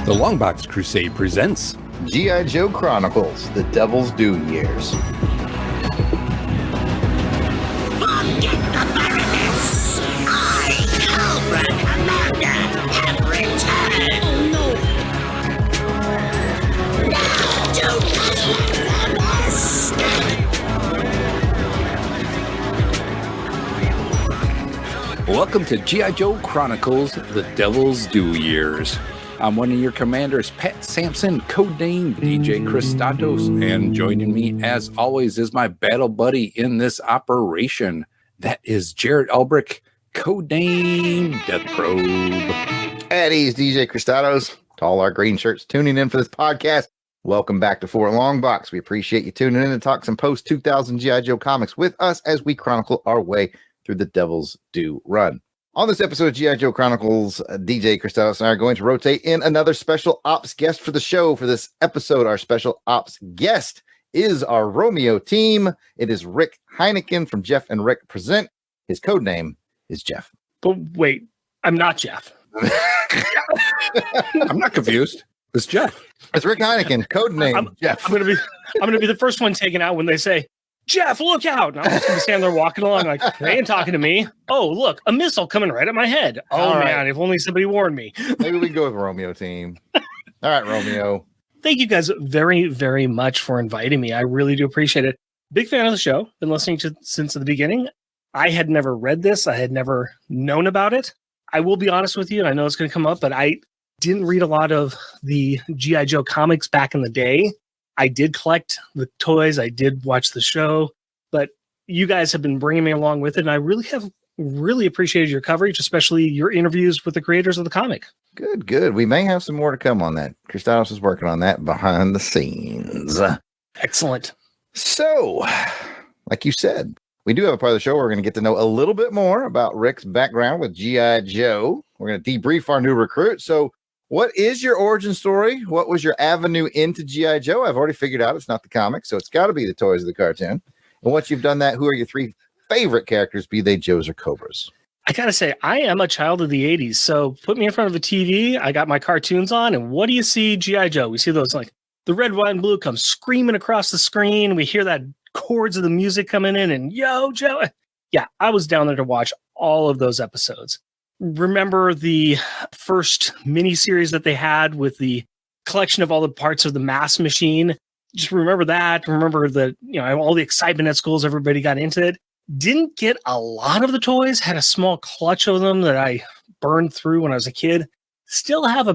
The LONGBOX CRUSADE presents G.I Joe Chronicles, The Devil's Due Years. Forget the Baroness! I, Cobra Commander, have returned! Oh no! Now to the Welcome to G.I Joe Chronicles, The Devil's Due Years. I'm one of your commanders, Pat Sampson, codename DJ Kristatos, and joining me, as always, is my battle buddy in this operation. That is Jared Ulbrich, codename Death Probe. At ease, DJ Kristatos. To all our green shirts tuning in for this podcast, welcome back to Fort Longbox. We appreciate you tuning in to talk some post-2000 G.I Joe comics with us as we chronicle our way through the Devil's Due run. On this episode of G.I Joe Chronicles, DJ Kristatos and I are going to rotate in another special ops guest for the show. For this episode, our special ops guest is our Romeo team. It is Rick Heinichen from Jeff and Rick Present. His code name is Jeff. But wait, I'm not Jeff. I'm not confused. It's Jeff. It's Rick Heinichen, code name Jeff. I'm gonna be the first one taken out when they say, Jeff, look out. And I'm just gonna stand there walking along like, they ain't talking to me. Oh, look, a missile coming right at my head. Oh, all man, if only somebody warned me. Maybe we can go with Romeo team. All right, Romeo. Thank you guys very, very much for inviting me. I really do appreciate it. Big fan of the show. Been listening to since the beginning. I had never read this. I had never known about it. I will be honest with you, and I know it's going to come up, but I didn't read a lot of the G.I. Joe comics back in the day. I did collect the toys. I did watch the show, but you guys have been bringing me along with it, and I really appreciated your coverage, especially your interviews with the creators of the comic. Good. We may have some more to come on that. Kristatos is working on that behind the scenes. Excellent. So, like you said, we do have a part of the show where we're going to get to know a little bit more about Rick's background with G.I. Joe. We're going to debrief our new recruit. So, what is your origin story? What was your avenue into G.I. Joe? I've already figured out it's not the comic, so it's got to be the toys of the cartoon. And once you've done that, who are your three favorite characters, be they Joes or Cobras? I got to say, I am a child of the 80s, so put me in front of a TV, I got my cartoons on, and what do you see? G.I. Joe. We see those, like, the red, white, and blue come screaming across the screen. We hear that chords of the music coming in, and yo, Joe. Yeah, I was down there to watch all of those episodes. Remember the first miniseries that they had with the collection of all the parts of the mass machine? Just remember that. Remember the, all the excitement at schools. Everybody got into it. Didn't get a lot of the toys. Had a small clutch of them that I burned through when I was a kid. Still have I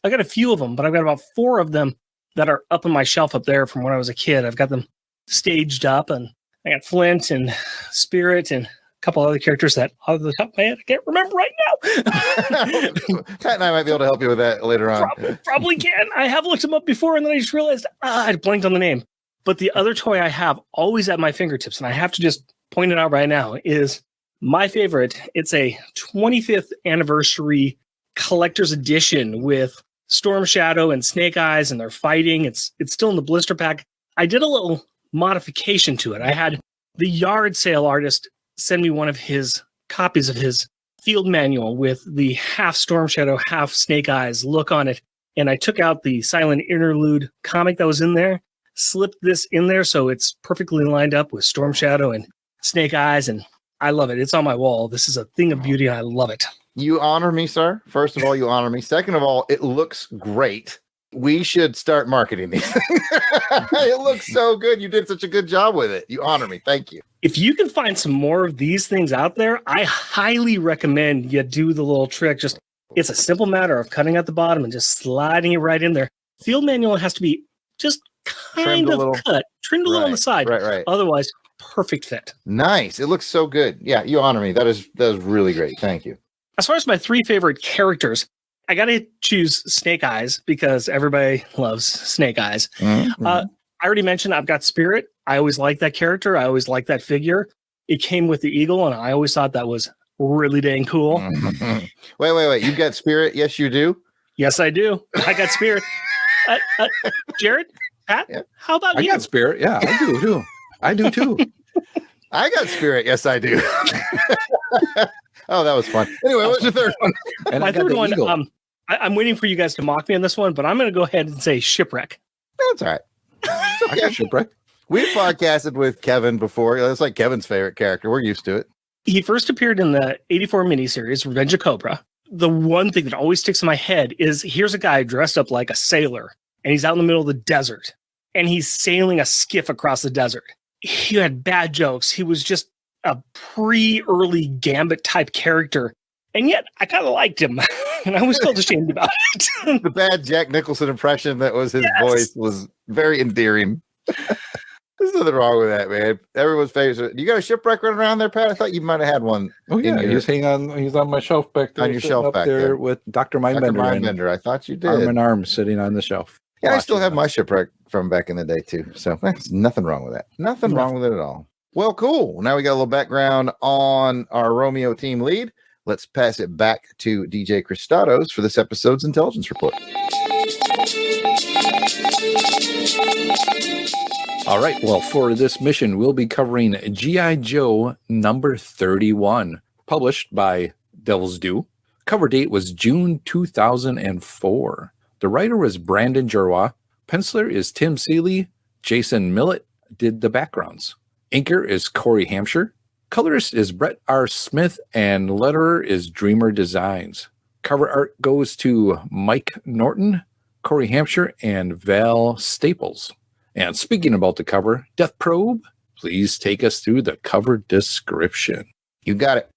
got a few of them, but I've got about 4 of them that are up on my shelf up there from when I was a kid. I've got them staged up, and I got Flint and Spirit and couple other characters that off the top of my head I can't remember right now. Pat and I might be able to help you with that later on. Probably can. I have looked them up before, and then I just realized I blanked on the name. But the other toy I have always at my fingertips, and I have to just point it out right now, is my favorite. It's a 25th anniversary collector's edition with Storm Shadow and Snake Eyes, and they're fighting. It's still in the blister pack. I did a little modification to it. I had the yard sale artist send me one of his copies of his field manual with the half Storm Shadow, half Snake Eyes look on it. And I took out the silent interlude comic that was in there, slipped this in there so it's perfectly lined up with Storm Shadow and Snake Eyes. And I love it. It's on my wall. This is a thing of beauty. I love it. You honor me, sir. First of all, you honor me. Second of all, it looks great. We should start marketing these things. It looks so good. You did such a good job with it. You honor me. Thank you. If you can find some more of these things out there, I highly recommend you do the little trick. It's a simple matter of cutting at the bottom and just sliding it right in there. Field manual has to be just kind of cut, trimmed a little on the side. Right. Otherwise, perfect fit. Nice. It looks so good. Yeah, you honor me. That is really great. Thank you. As far as my 3 favorite characters, I got to choose Snake Eyes because everybody loves Snake Eyes. Mm-hmm. I already mentioned I've got Spirit. I always liked that character. I always liked that figure. It came with the eagle, and I always thought that was really dang cool. Mm-hmm. Wait. You've got Spirit? Yes, you do? Yes, I do. I got Spirit. Jared? Pat? Yeah. How about you? I got Spirit. Yeah, I do too. I do too. I got Spirit. Yes, I do. Oh, that was fun. Anyway, what's your third one? My third one, I'm waiting for you guys to mock me on this one, but I'm going to go ahead and say shipwreck. That's all right. I got shipwreck. We've podcasted with Kevin before. That's like Kevin's favorite character. We're used to it. He first appeared in the 84 miniseries, Revenge of Cobra. The one thing that always sticks in my head is here's a guy dressed up like a sailor, and he's out in the middle of the desert, and he's sailing a skiff across the desert. He had bad jokes. He was just a pre-early Gambit type character, and yet I kind of liked him, and I was felt ashamed about it. The bad Jack Nicholson impression that was his voice was very endearing. There's nothing wrong with that, man. Everyone's favorite. You got a shipwreck running around there, Pat? I thought you might have had one. Oh yeah, he's on my shelf back there. On your shelf up back there with Dr. Mindbender. Mindbender. I thought you did. Arm in arm sitting on the shelf. Yeah, I still have my shipwreck from back in the day too. So there's nothing wrong with that. Nothing wrong with it at all. Well, cool. Now we got a little background on our Romeo team lead. Let's pass it back to DJ Kristatos for this episode's intelligence report. All right. Well, for this mission, we'll be covering G.I. Joe number 31, published by Devil's Due. Cover date was June 2004. The writer was Brandon Gerwa. Penciler is Tim Seeley. Jason Millett did the backgrounds. Inker is Corey Hampshire. Colorist is Brett R. Smith, and letterer is Dreamer Designs. Cover art goes to Mike Norton, Corey Hampshire, and Val Staples. And speaking about the cover, Death Probe, please take us through the cover description. You got it.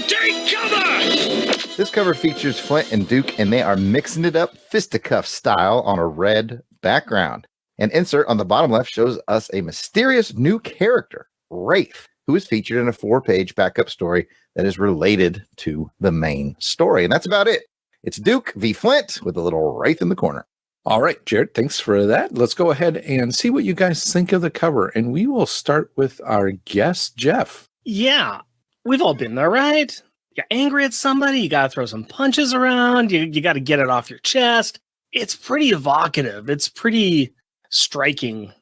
Take cover! This cover features Flint and Duke, and they are mixing it up fisticuff style on a red background. An insert on the bottom left shows us a mysterious new character, Wraith, who is featured in a 4-page backup story that is related to the main story. And that's about it. It's Duke v. Flint with a little Wraith in the corner. All right, Jared, thanks for that. Let's go ahead and see what you guys think of the cover. And we will start with our guest, Jeff. Yeah, we've all been there, right? You're angry at somebody, you got to throw some punches around, you got to get it off your chest. It's pretty evocative. It's pretty striking.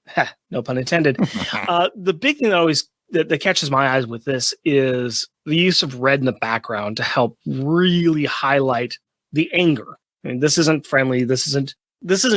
No pun intended. The big thing that always that catches my eyes with this is the use of red in the background to help really highlight the anger. I mean, this isn't friendly. This isn't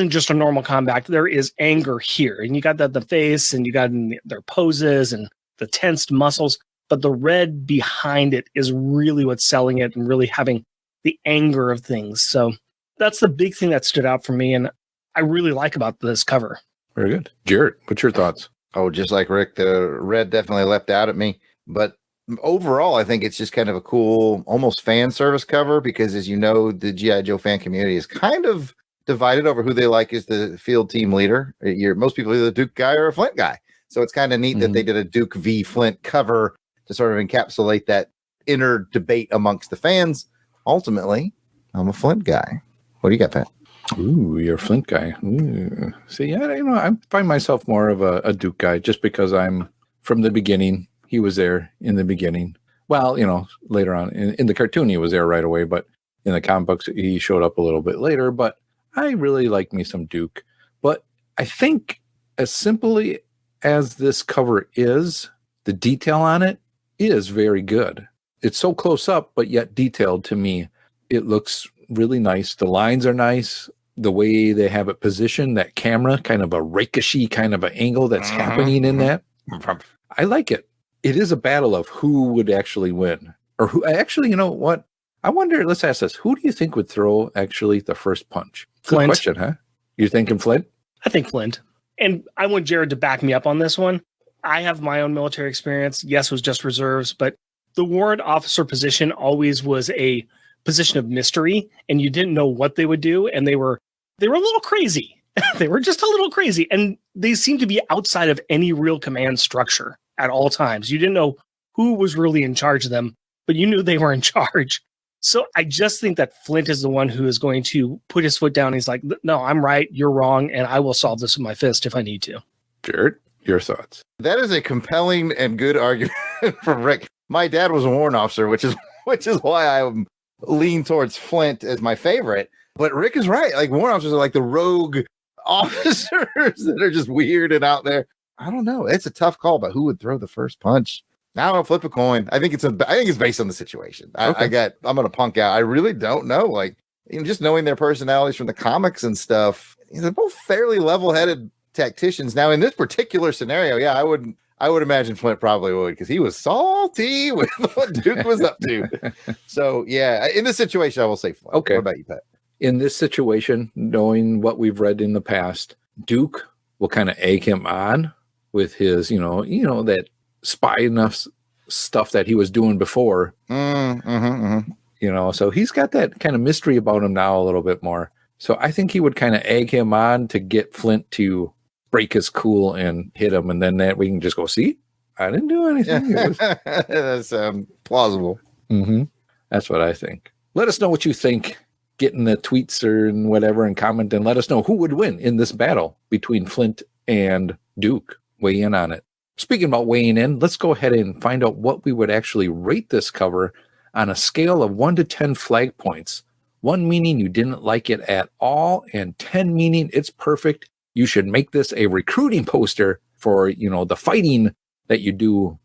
just a normal combat. There is anger here, and you got that in the face, and you got in their poses and the tensed muscles. But the red behind it is really what's selling it, and really having the anger of things. So that's the big thing that stood out for me, and I really like about this cover. Very good, Jared. What's your thoughts? Oh, just like Rick, the red definitely leapt out at me. But overall, I think it's just kind of a cool, almost fan service cover because, as you know, the G.I. Joe fan community is kind of divided over who they like as the field team leader. Most people are either the Duke guy or a Flint guy. So it's kind of neat that they did a Duke v. Flint cover to sort of encapsulate that inner debate amongst the fans. Ultimately, I'm a Flint guy. What do you got, Pat? Ooh, you're a Flint guy. Ooh. See, I find myself more of a Duke guy just because I'm from the beginning. He was there in the beginning. Well, later on in the cartoon, he was there right away, but in the comic books, he showed up a little bit later. But I really like me some Duke. But I think as simply as this cover is, the detail on it is very good. It's so close up, but yet detailed to me. It looks really nice. The lines are nice. The way they have it positioned, that camera, kind of a ricochet kind of an angle that's happening in that. I like it. It is a battle of who would actually win. Or who actually, you know what? I wonder, let's ask this. Who do you think would throw actually the first punch? Good Flint. question, huh? You're thinking Flint? I think Flint. And I want Jared to back me up on this one. I have my own military experience. Yes, it was just reserves, but the warrant officer position always was a position of mystery, and you didn't know what they would do, and they were a little crazy. They were just a little crazy, and they seemed to be outside of any real command structure at all times. You didn't know who was really in charge of them, but you knew they were in charge. So I just think that Flint is the one who is going to put his foot down. He's like, no, I'm right, you're wrong, and I will solve this with my fist if I need to. Jared, your thoughts? That is a compelling and good argument from Rick. My dad was a warrant officer, which is why I lean towards Flint as my favorite. But Rick is right. Like, warrant officers are like the rogue officers that are just weird and out there. I don't know. It's a tough call, but who would throw the first punch? I don't know, flip a coin. I think it's based on the situation. I'm gonna punk out. I really don't know. Like, just knowing their personalities from the comics and stuff, they're both fairly level-headed tacticians. Now, in this particular scenario, I would imagine Flint probably would, because he was salty with what Duke was up to. So in this situation, I will say Flint. Okay. What about you, Pat? In this situation, knowing what we've read in the past, Duke will kind of egg him on with his, that spy enough stuff that he was doing before. So he's got that kind of mystery about him now a little bit more. So I think he would kind of egg him on to get Flint to break his cool and hit him, and then that we can just go, see, I didn't do anything. That's plausible. Mm-hmm. That's what I think. Let us know what you think. Get in the tweets or whatever and comment, and let us know who would win in this battle between Flint and Duke. Weigh in on it. Speaking about weighing in, let's go ahead and find out what we would actually rate this cover on a scale of 1 to 10 flag points. 1 meaning you didn't like it at all, and 10 meaning it's perfect. You should make this a recruiting poster for, the fighting that you do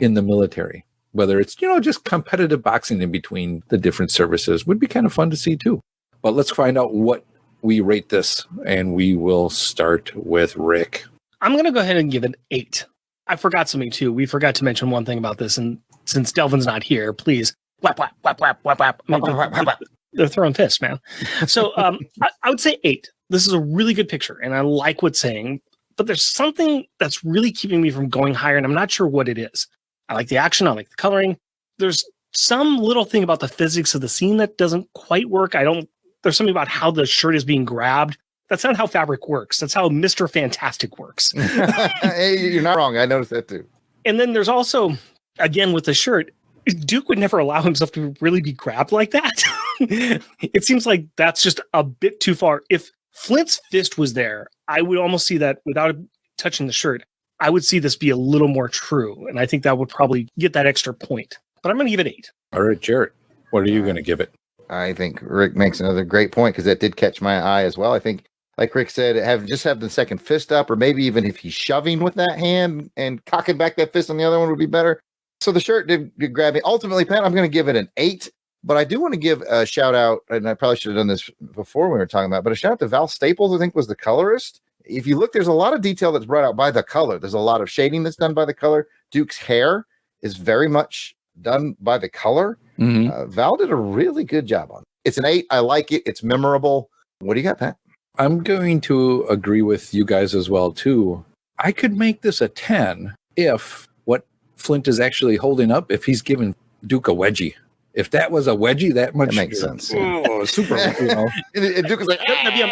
in the military. Whether it's, just competitive boxing in between the different services would be kind of fun to see too. But let's find out what we rate this, and we will start with Rick. I'm going to go ahead and give it 8. I forgot something too. We forgot to mention one thing about this, and since Delvin's not here, please, whap, whap, whap, whap, whap, whap. They're throwing fists, man. So I would say 8. This is a really good picture, and I like what's saying, but there's something that's really keeping me from going higher, and I'm not sure what it is. I like the action. I like the coloring. There's some little thing about the physics of the scene that doesn't quite work. There's something about how the shirt is being grabbed. That's not how fabric works. That's how Mr. Fantastic works. Hey, you're not wrong. I noticed that too. And then there's also, again, with the shirt, Duke would never allow himself to really be grabbed like that. It seems like that's just a bit too far. If Flint's fist was there, I would almost see that without touching the shirt. I would see this be a little more true, and I think that would probably get that extra point. But I'm going to give it 8. All right, Jarrett, what are you going to give it? I think Rick makes another great point, because that did catch my eye as well. I think, like Rick said, have the second fist up, or maybe even if he's shoving with that hand and cocking back that fist on the other one would be better. So the shirt did grab me. Ultimately, Pat, I'm going to give it an 8. But I do want to give a shout out, and I probably should have done this before we were talking about, but a shout out to Val Staples, I think was the colorist. If you look, there's a lot of detail that's brought out by the color. There's a lot of shading that's done by the color. Duke's hair is very much done by the color. Mm-hmm. Val did a really good job on it. It's an 8. I like it. It's memorable. What do you got, Pat? I'm going to agree with you guys as well, too. I could make this a 10 if what Flint is actually holding up, if he's giving Duke a wedgie. If that was a wedgie, that makes sense. Oh, super. And Duke is like, that'd be a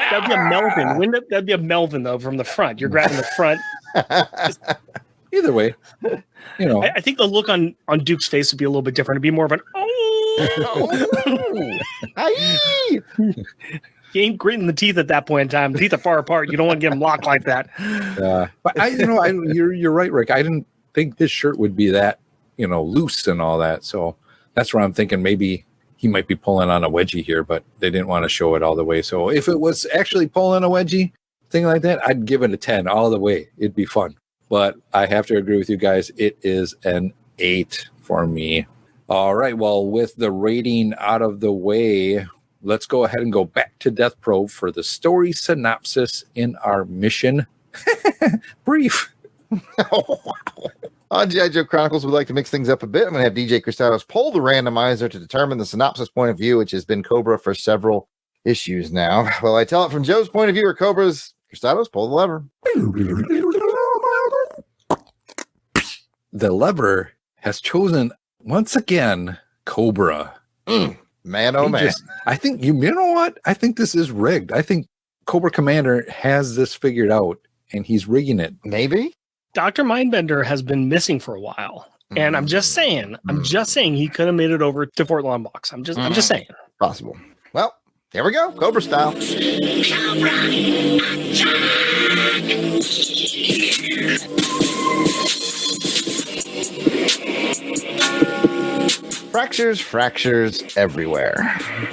Melvin. That'd be a Melvin though from the front. You're grabbing the front. Either way, I think the look on Duke's face would be a little bit different. It'd be more of an He ain't gritting the teeth at that point in time. The teeth are far apart. You don't want to get them locked like that. But you're right, Rick. I didn't think this shirt would be that loose and all that. So that's where I'm thinking maybe he might be pulling on a wedgie here, but they didn't want to show it all the way. So if it was actually pulling a wedgie, thing like that, I'd give it a 10 all the way. It'd be fun. But I have to agree with you guys. It is an 8 for me. All right. Well, with the rating out of the way, let's go ahead and go back to Death Probe for the story synopsis in our mission brief. On G.I Joe Chronicles, we'd like to mix things up a bit. I'm going to have DJ Kristatos pull the randomizer to determine the synopsis point of view, which has been Cobra for several issues now. Well, I tell it from Joe's point of view or Cobra's. Kristatos, pull the lever. The lever has chosen, once again, Cobra. Man, oh man. I think, you know what? I think this is rigged. I think Cobra Commander has this figured out, and he's rigging it. Maybe? Dr. Mindbender has been missing for a while. And I'm just saying he could have made it over to Fort Longbox. I'm just saying. Possible. Well, here we go. Cobra style. Cobra attack! Fractures everywhere.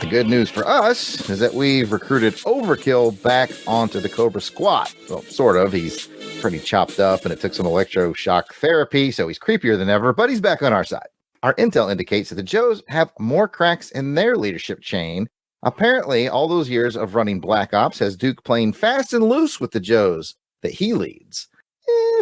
The good news for us is that we've recruited Overkill back onto the Cobra squad. Well, sort of. He's pretty chopped up, and it took some electroshock therapy, so he's creepier than ever, but he's back on our side. Our intel indicates that the Joes have more cracks in their leadership chain. Apparently, all those years of running Black Ops has Duke playing fast and loose with the Joes that he leads.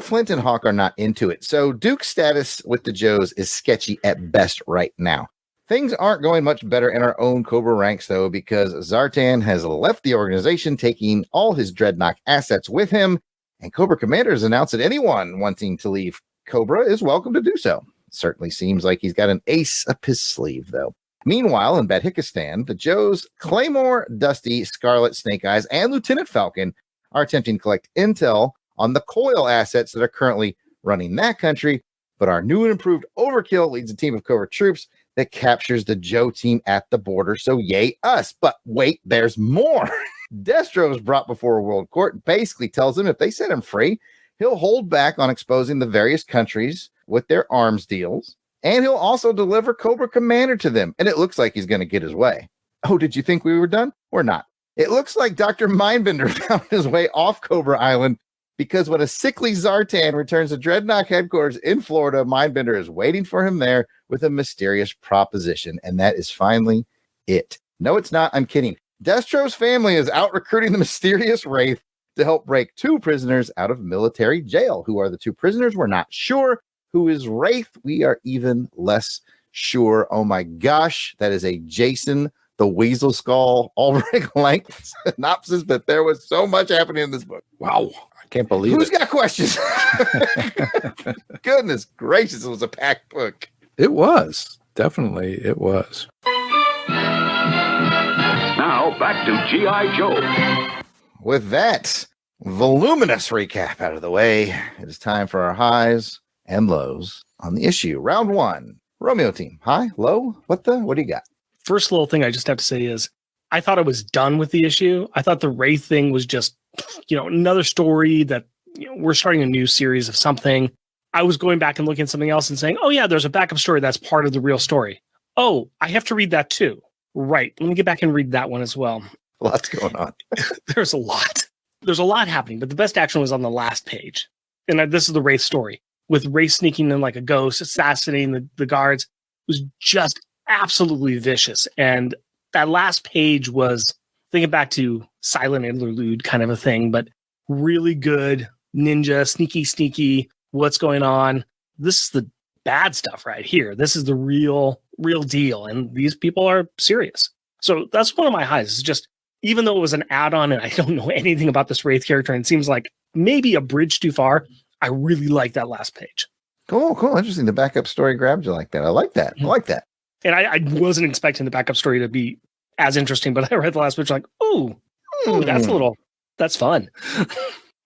Flint and Hawk are not into it, so Duke's status with the Joes is sketchy at best right now. Things aren't going much better in our own Cobra ranks, though, because Zartan has left the organization, taking all his Dreadnought assets with him, and Cobra Commander has announced that anyone wanting to leave Cobra is welcome to do so. Certainly seems like he's got an ace up his sleeve, though. Meanwhile, in Badhikistan, the Joes, Claymore, Dusty, Scarlet, Snake Eyes, and Lieutenant Falcon are attempting to collect intel on the Coil assets that are currently running that country, but our new and improved Overkill leads a team of Cobra troops that captures the Joe team at the border, so yay us. But wait, there's more. Destro is brought before a world court, basically tells them if they set him free, he'll hold back on exposing the various countries with their arms deals, and he'll also deliver Cobra Commander to them, and it looks like he's going to get his way. Oh, did you think we were done? We're not. It looks like Dr. Mindbender found his way off Cobra Island, because when a sickly Zartan returns to Dreadnought headquarters in Florida, Mindbender is waiting for him there with a mysterious proposition, and that is finally it. No, it's not. I'm kidding. Destro's family is out recruiting the mysterious Wraith to help break 2 prisoners out of military jail. Who are the 2 prisoners? We're not sure. Who is Wraith? We are even less sure. Oh my gosh, that is a Jason the Weasel Skull Ulrich length synopsis, but there was so much happening in this book. Wow. I can't believe Who's it. got questions? Goodness gracious, it was a packed book. It was. Definitely it was. Now back to G.I. Joe. With that voluminous recap out of the way, it is time for our highs and lows on the issue. Round 1. Romeo team. High, low? What do you got? First little thing I just have to say is I thought I was done with the issue. I thought the Wraith thing was just, another story that we're starting a new series of something. I was going back and looking at something else and saying, oh yeah, there's a backup story that's part of the real story. Oh, I have to read that too. Right. Let me get back and read that one as well. Lots going on. There's a lot. There's a lot happening, but the best action was on the last page. And this is the Wraith story, with Wraith sneaking in like a ghost, assassinating the guards. It was just absolutely vicious. And that last page was, thinking back to Silent Interlude kind of a thing, but really good ninja, sneaky, what's going on. This is the bad stuff right here. This is the real deal. And these people are serious. So that's one of my highs. It's just, even though it was an add-on and I don't know anything about this Wraith character and it seems like maybe a bridge too far, I really like that last page. Cool. Interesting. The backup story grabbed you like that. I like that. And I wasn't expecting the backup story to be as interesting, but I read the last page like, ooh, that's fun.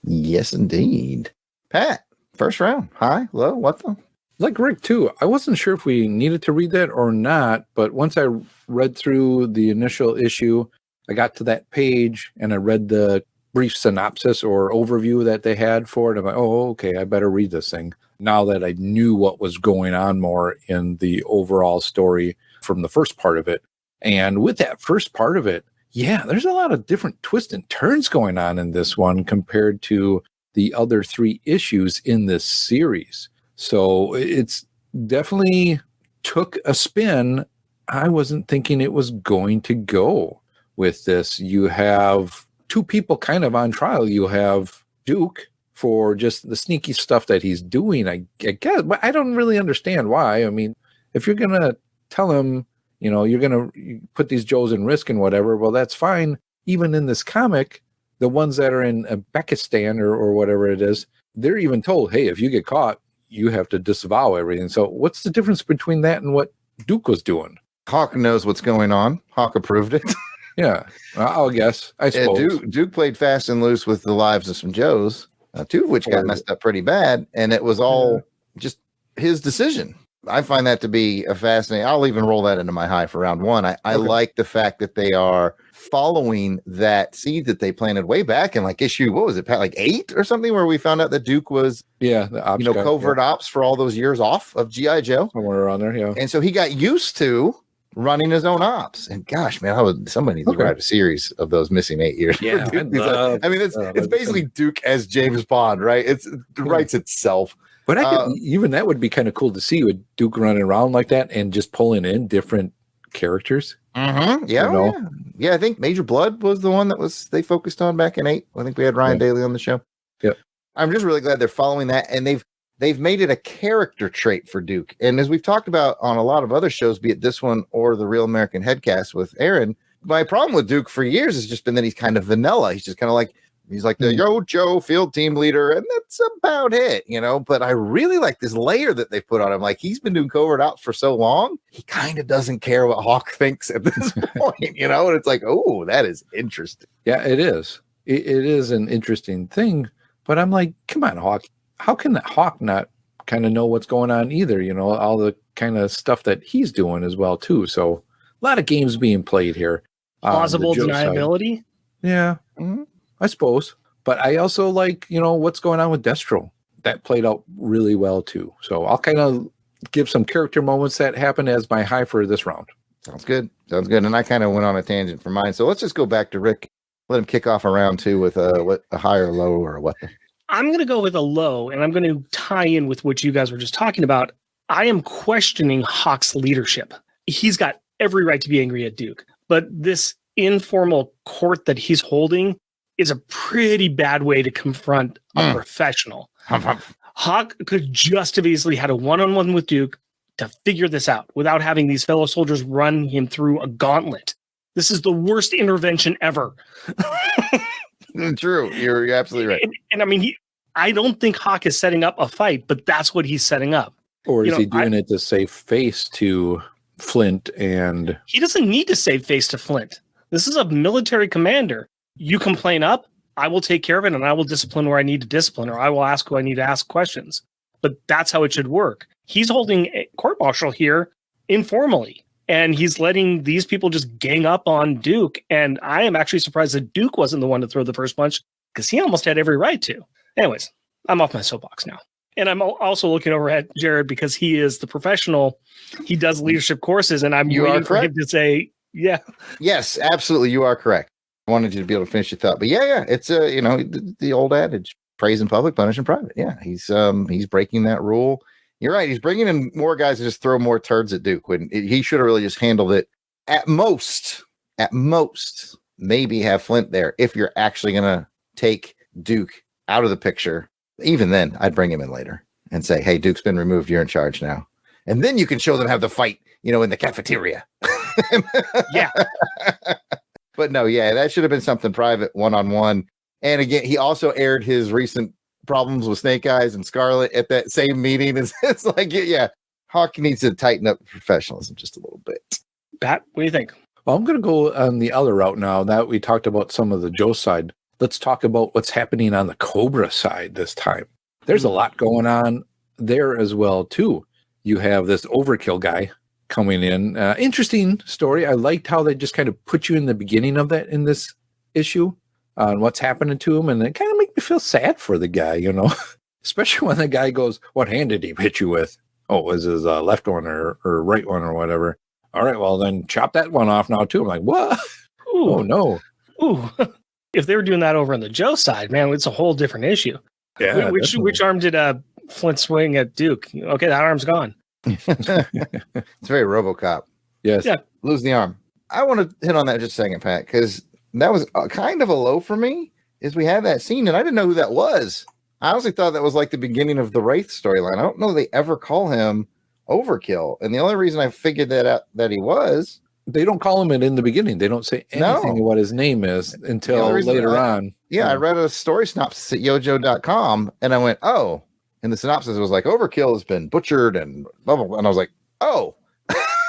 Yes, indeed. Pat, first round. High, low, what the? Like Rick, too. I wasn't sure if we needed to read that or not, but once I read through the initial issue, I got to that page and I read the brief synopsis or overview that they had for it. I'm like, oh, okay, I better read this thing. Now that I knew what was going on more in the overall story from the first part of it. And with that first part of it, yeah, there's a lot of different twists and turns going on in this one compared to the other 3 issues in this series. So it's definitely took a spin. I wasn't thinking it was going to go with this. You have 2 people kind of on trial. You have Duke for just the sneaky stuff that he's doing, I guess, but I don't really understand why. I mean, if you're going to tell him, you're going to put these Joes in risk and whatever, well, that's fine. Even in this comic, the ones that are in Uzbekistan or whatever it is, they're even told, hey, if you get caught, you have to disavow everything. So what's the difference between that and what Duke was doing? Hawk knows what's going on. Hawk approved it. Yeah, I'll guess. I suppose. Duke played fast and loose with the lives of some Joes, 2 of which got messed up pretty bad, and it was all just his decision. I find that to be a fascinating. I'll even roll that into my high for round 1. I like the fact that they are following that seed that they planted way back in like issue, what was it, Pat, like 8 or something, where we found out that Duke was, the ops guy, covert ops for all those years off of G.I. Joe. Somewhere around there, yeah. And so he got used to running his own ops. And gosh, man, somebody needs to write a series of those missing 8 years. Yeah, it's basically Duke as James Bond, right? It writes itself. But even that would be kind of cool to see with Duke running around like that and just pulling in different characters. Mm-hmm. Yeah. I think Major Blood was the one that they focused on back in 8. I think we had Ryan Daly on the show. Yep. I'm just really glad they're following that, and they've made it a character trait for Duke. And as we've talked about on a lot of other shows, be it this one or the Real American Headcast with Aaron, my problem with Duke for years has just been that he's kind of vanilla. He's just kind of like, he's like the Yo Joe field team leader, and that's about it, But I really like this layer that they put on him. Like, he's been doing covert ops for so long, he kind of doesn't care what Hawk thinks at this point, And it's like, oh, that is interesting. Yeah, it is. It is an interesting thing, but I'm like, come on, Hawk. How can Hawk not kind of know what's going on either? All the kind of stuff that he's doing as well too. So a lot of games being played here. Plausible deniability. Side. Yeah. Mm-hmm. I suppose, but I also like, what's going on with Destro. That played out really well too. So I'll kind of give some character moments that happen as my high for this round. Sounds good. And I kind of went on a tangent for mine. So let's just go back to Rick. Let him kick off a round 2 with a high or low or what. I'm going to go with a low, and I'm going to tie in with what you guys were just talking about. I am questioning Hawk's leadership. He's got every right to be angry at Duke, but this informal court that he's holding is a pretty bad way to confront a professional. Hawk could just have easily had a one-on-one with Duke to figure this out without having these fellow soldiers run him through a gauntlet. This is the worst intervention ever. True. You're absolutely right. And I mean, I don't think Hawk is setting up a fight, but that's what he's setting up. Or is he doing it to save face to Flint? And he doesn't need to save face to Flint. This is a military commander. You complain up, I will take care of it, and I will discipline where I need to discipline, or I will ask who I need to ask questions. But that's how it should work. He's holding a court-martial here informally, and he's letting these people just gang up on Duke. And I am actually surprised that Duke wasn't the one to throw the first punch, because he almost had every right to. Anyways, I'm off my soapbox now. And I'm also looking over at Jared because he is the professional. He does leadership courses, and I'm waiting for him to say, yeah. Yes, absolutely. You are correct. I wanted you to be able to finish your thought, but yeah, it's the old adage: praise in public, punish in private. Yeah, he's breaking that rule. You're right. He's bringing in more guys to just throw more turds at Duke when he should have really just handled it. At most, maybe have Flint there if you're actually gonna take Duke out of the picture. Even then, I'd bring him in later and say, "Hey, Duke's been removed. You're in charge now," and then you can show them how to fight. In the cafeteria. Yeah. But no, yeah, that should have been something private, one-on-one. And again, he also aired his recent problems with Snake Eyes and Scarlet at that same meeting. It's like, yeah, Hawk needs to tighten up professionalism just a little bit. Pat, what do you think? Well, I'm going to go on the other route now. That we talked about some of the Joe side. Let's talk about what's happening on the Cobra side this time. There's a lot going on there as well, too. You have this Overkill guy coming in. Interesting story. I liked how they just kind of put you in the beginning of that in this issue on what's happening to him. And it kind of made me feel sad for the guy, especially when the guy goes, what hand did he hit you with? Oh, it was his left one or right one or whatever. All right, well, then chop that one off now, too. I'm like, what? Ooh. Oh, no. Ooh. If they were doing that over on the Joe side, man, it's a whole different issue. Yeah. Which arm did Flint swing at Duke? Okay, that arm's gone. It's very RoboCop. Yes. Yeah. Lose the arm. I want to hit on that just a second, Pat, because that was kind of a low for me. Is we had that scene, and I didn't know who that was. I honestly thought that was like the beginning of the Wraith storyline. I don't know they ever call him Overkill, and the only reason I figured that out that he was, they don't call him it in the beginning. They don't say anything of what his name is until later on. Yeah, I read a story synopsis at yojo.com, and I went, oh. And the synopsis was like, Overkill has been butchered and blah, blah, blah. And I was like, oh,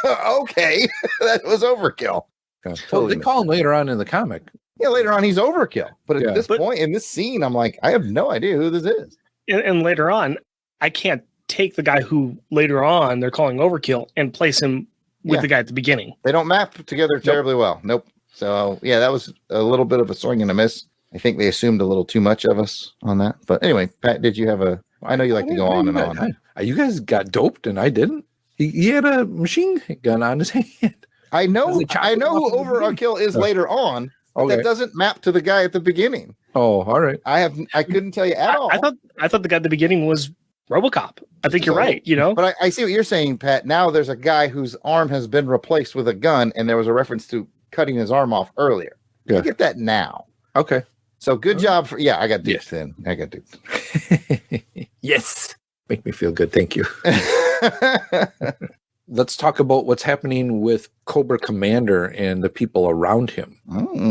okay. That was Overkill. Yeah, totally. They call him later on in the comic. Yeah, later on, he's Overkill. But at this point, in this scene, I'm like, I have no idea who this is. And later on, I can't take the guy who later on they're calling Overkill and place him with the guy at the beginning. They don't map together terribly well. Nope. So, yeah, that was a little bit of a swing and a miss. I think they assumed a little too much of us on that. But anyway, Pat, did you have I know you like to go on and on. You guys got doped and I didn't. He had a machine gun on his hand. I know Does it chop him who off at the beginning? Overkill is later on, but Okay. that doesn't map to the guy at the beginning. Oh, all right. I couldn't tell you at all. I thought the guy at the beginning was RoboCop. I think you're right. You know, But I see what you're saying, Pat. Now there's a guy whose arm has been replaced with a gun, and there was a reference to cutting his arm off earlier. Yeah. I get that now. Okay. So good job for I got duped Yes. then. I got duped. Yes. Make me feel good. Thank you. Let's talk about what's happening with Cobra Commander and the people around him.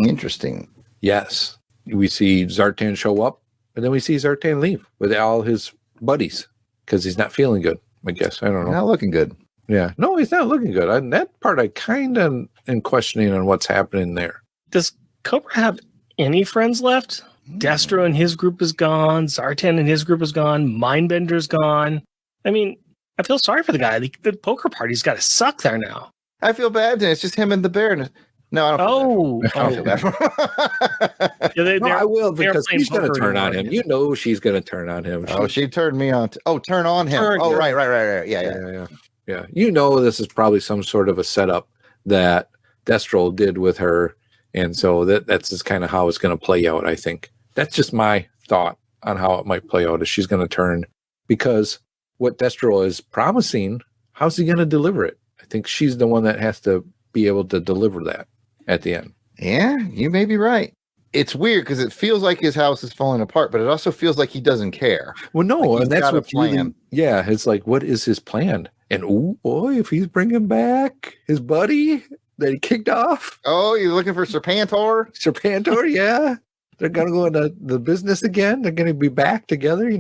Interesting. Yes. We see Zartan show up, and then we see Zartan leave with all his buddies because he's not feeling good, I guess. I don't know. Not looking good. Yeah. No, he's not looking good. That part I kind of am questioning on what's happening there. does Cobra have any friends left? Destro and his group is gone. Zartan and his group is gone. Mindbender's gone. I mean, I feel sorry for the guy. The poker party's got to suck there now. I feel bad. Then it's just him and the bear. No, I don't. I don't feel bad. Yeah, No, I will they're because playing she's going to poker turn on anymore. him. You know she's going to turn on him. Oh, she turned me on. Turn on him. Turn, Oh, yeah. right. Yeah. Yeah. You know this is probably some sort of a setup that Destro did with her, and so that's just kind of how it's going to play out. I think that's just my thought on how it might play out. Is she's going to turn because what Destro is promising, how's he going to deliver it? I think she's the one that has to be able to deliver that at the end. Yeah, you may be right. It's weird because it feels like his house is falling apart, but it also feels like he doesn't care. Well, no, Like he's and that's got a what's really, plan. yeah. It's like, what is his plan? And oh boy, if he's bringing back his buddy that he kicked off, Oh, you're looking for Serpentor? Serpentor, yeah, they're gonna go into the business again. They're gonna be back together,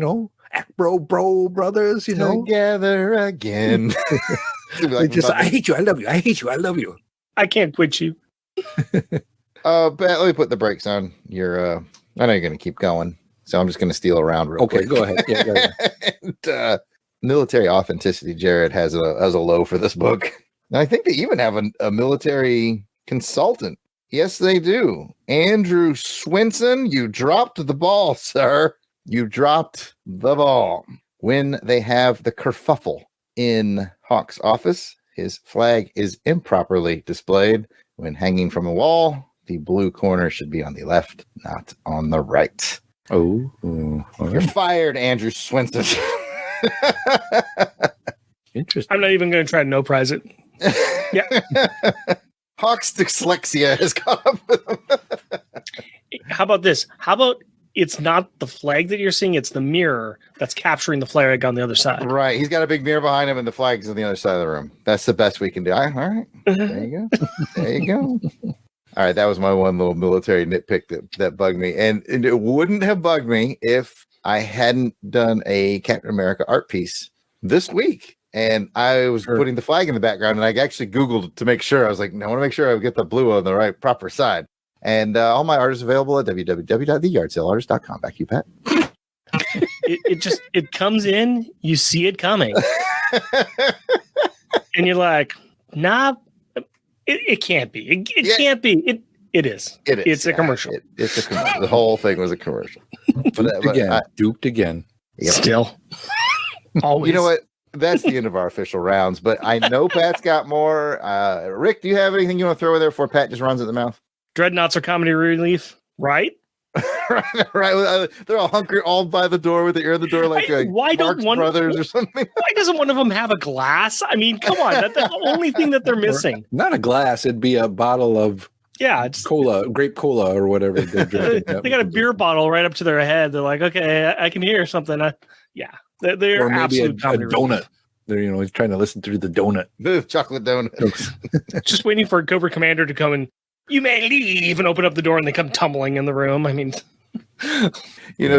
bro brothers, Together again. They just, I hate you, I love you, I hate you, I love you. I can't quit you. Pat, let me put the brakes on your. I know you're going to keep going, so I'm just going to steal around real Okay, quick. go ahead. Yeah, go ahead. And, military authenticity, Jared has a low for this book. And I think they even have a military consultant. Yes, they do. Andrew Swinson, you dropped the ball, sir. You dropped the ball. When they have the kerfuffle in Hawk's office, his flag is improperly displayed. When hanging from a wall, the blue corner should be on the left, not on the right. Oh, You're fired, Andrew Swinson. interesting. I'm not even going to try to no prize it. Hawk's dyslexia has caught up with him. How about this? How about it's not the flag that you're seeing, it's the mirror that's capturing the flag on the other side. Right. He's got a big mirror behind him and the flag's on the other side of the room. That's the best we can do. All right. There you go. There you go. All right. That was my one little military nitpick that bugged me. And it wouldn't have bugged me if I hadn't done a Captain America art piece this week. And I was putting the flag in the background and I actually Googled to make sure. I was like, I want to make sure I get the blue on the right proper side. And all my art is available at www.theyardsaleartist.com. Back to you, Pat. It comes in, you see it coming, and you're like, nah, it can't be. It can't be. It is. It is. It's a commercial. It's a commercial. The whole thing was a commercial. Duped again. Yep. Still. Always. You know what? That's the end of our official rounds, but I know Pat's got more. Rick, do you have anything you want to throw in there before Pat just runs at the mouth? Dreadnoughts are comedy relief, right? right. They're all hunkered all by the door with the ear in the door, like why don't Marx one Brothers or something. Why doesn't one of them have a glass? I mean, come on, that's the only thing that they're missing. Not a glass. It'd be a bottle of cola, grape cola or whatever they're drinking. They got a beer bottle right up to their head. They're like, okay, I can hear something. They're or maybe a absolute donut. They're he's trying to listen through the donut. Chocolate donut. Just waiting for Cobra Commander to come and you may leave and open up the door and they come tumbling in the room. I mean,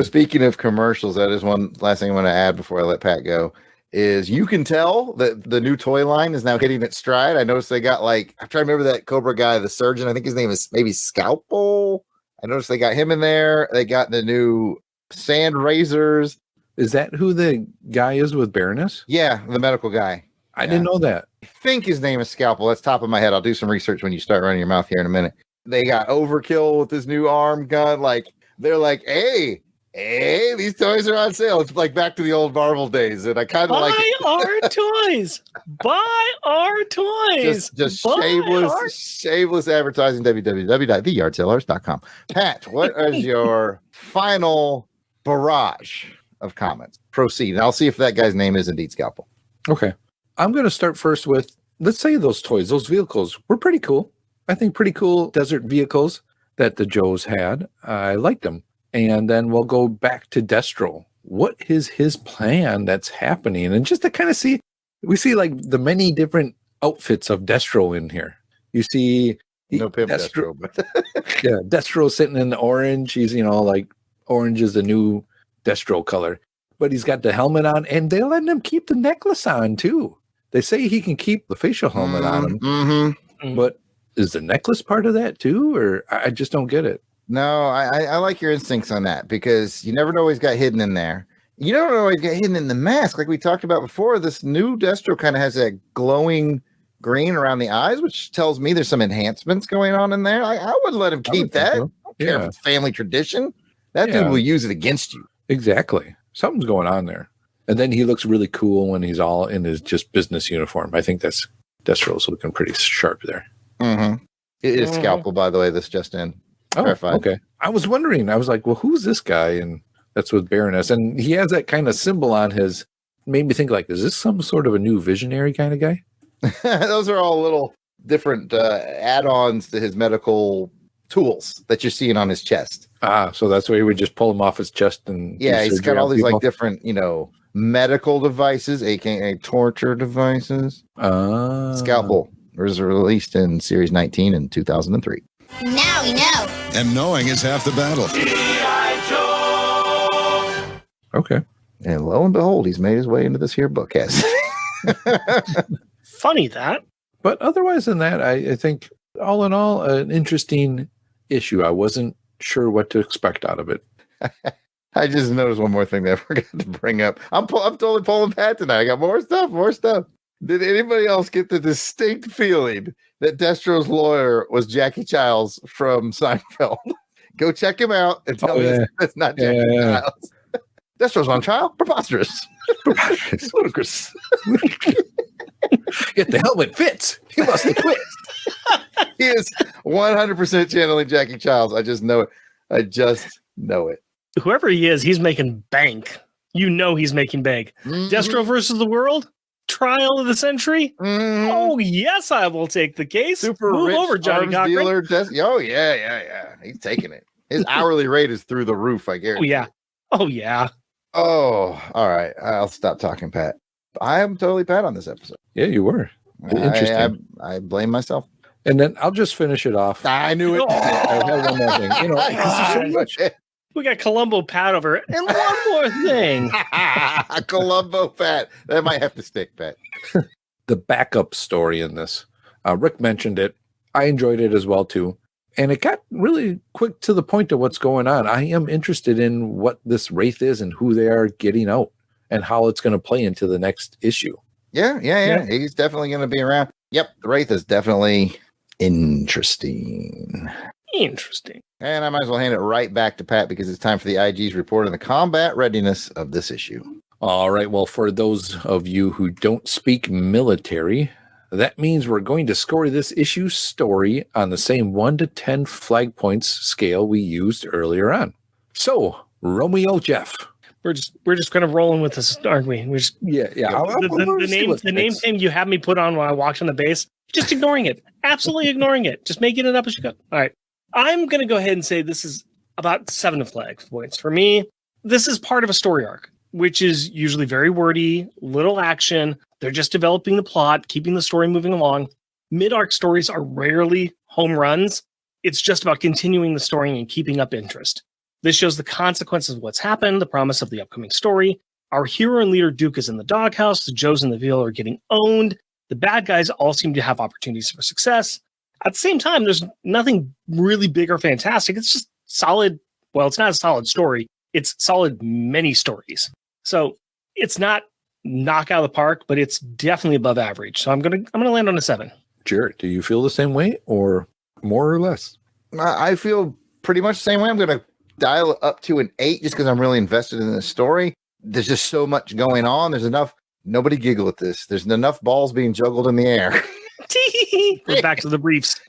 speaking of commercials, that is one last thing I want to add before I let Pat go. Is you can tell that the new toy line is now hitting its stride. I noticed they got I'm trying to remember that Cobra guy, the surgeon. I think his name is maybe Scalpel. I noticed they got him in there. They got the new sand razors. Is that who the guy is with Baroness? Yeah, the medical guy. I didn't know that. I think his name is Scalpel. That's top of my head. I'll do some research when you start running your mouth here in a minute. They got Overkill with his new arm gun. They're like, hey, Hey, these toys are on sale. It's like back to the old Marvel days, and I kind of like it. Buy our toys. Buy our toys. Just Buy shameless advertising. www.theyardsailors.com. Pat, what is your final barrage of comments? Proceed. And I'll see if that guy's name is indeed Scalpel. Okay. I'm going to start first with, let's say those toys, those vehicles were pretty cool. I think pretty cool desert vehicles that the Joes had. I liked them. And then we'll go back to Destro. What is his plan that's happening? And just to kind of see, we see like the many different outfits of Destro in here. You see No pimp Destro, but yeah, Destro sitting in the orange. He's, like orange is the new Destro color. But he's got the helmet on, and they let him keep the necklace on too. They say he can keep the facial helmet on him. Mm-hmm. But is the necklace part of that too? Or I just don't get it. No, I like your instincts on that, because you never know what's got hidden in there. You don't know what's got hidden in the mask. Like we talked about before, this new Destro kind of has that glowing green around the eyes, which tells me there's some enhancements going on in there. I wouldn't let him keep that. So. I don't care if it's family tradition. That dude will use it against you. Exactly. Something's going on there. And then he looks really cool when he's all in his just business uniform. I think that's Destro's looking pretty sharp there. Mm-hmm. It is Scalpel, by the way. This just in. Verified. Okay. I was wondering. I was like, well, who's this guy? And that's with Baroness. And he has that kind of symbol on his. Made me think, like, is this some sort of a new visionary kind of guy? Those are all little different add-ons to his medical tools that you're seeing on his chest. So that's where he would just pull them off his chest and he's got all these like different, medical devices, aka torture devices. Scalpel was released in Series 19 in 2003. Now we know. And knowing is half the battle. G.I. Joe! Okay. And lo and behold, he's made his way into this here book. Yes. Funny that. But otherwise than that, I think all in all, an interesting issue. I wasn't sure what to expect out of it. I just noticed one more thing that I forgot to bring up. I'm totally pulling Pat tonight. I got more stuff. Did anybody else get the distinct feeling that Destro's lawyer was Jackie Childs from Seinfeld? Go check him out and tell me that's not Jackie Childs. Destro's on trial? Preposterous. Ludicrous. If the helmet fits, he must have quit. He is 100% channeling Jackie Childs. I just know it. Whoever he is, he's making bank. He's making bank. Mm-hmm. Destro versus the world? Trial of the century? Mm-hmm. Oh, yes, I will take the case. Super Move rich over, Johnny arms Cochran. dealer. Yeah. He's taking it. His hourly rate is through the roof, I guarantee. Oh, yeah. Oh, all right. I'll stop talking, Pat. I am totally Pat on this episode. Yeah, you were. Interesting. I blame myself. And then I'll just finish it off. I knew it. I have one more thing. So much. We got Columbo Pat over. And one more thing. Columbo Pat. That might have to stick, Pat. The backup story in this. Rick mentioned it. I enjoyed it as well, too. And it got really quick to the point of what's going on. I am interested in what this Wraith is and who they are getting out and how it's going to play into the next issue. Yeah. He's definitely going to be around. Yep, the Wraith is definitely interesting. And I might as well hand it right back to Pat because it's time for the IG's report on the combat readiness of this issue. All right. Well, for those of you who don't speak military, that means we're going to score this issue story on the same 1 to 10 flag points scale we used earlier on. So, Romeo Jeff. We're just kind of rolling with this, aren't we? We're just, the name you have me put on when I walked on the base, just ignoring it. Absolutely ignoring it. Just making it up as you go. All right. I'm going to go ahead and say this is about 7 flag points. For me, this is part of a story arc, which is usually very wordy, little action. They're just developing the plot, keeping the story moving along. Mid-arc stories are rarely home runs. It's just about continuing the story and keeping up interest. This shows the consequences of what's happened, the promise of the upcoming story. Our hero and leader Duke is in the doghouse. The Joes in the Veil are getting owned. The bad guys all seem to have opportunities for success. At the same time, there's nothing really big or fantastic. It's just solid. Well, it's not a solid story. It's solid many stories. So it's not knock out of the park, but it's definitely above average. So I'm gonna land on a 7. Jared, do you feel the same way or more or less? I feel pretty much the same way. I'm going to dial it up to an 8 just because I'm really invested in this story. There's just so much going on. There's enough. Nobody giggle at this. There's enough balls being juggled in the air. We're back to the briefs.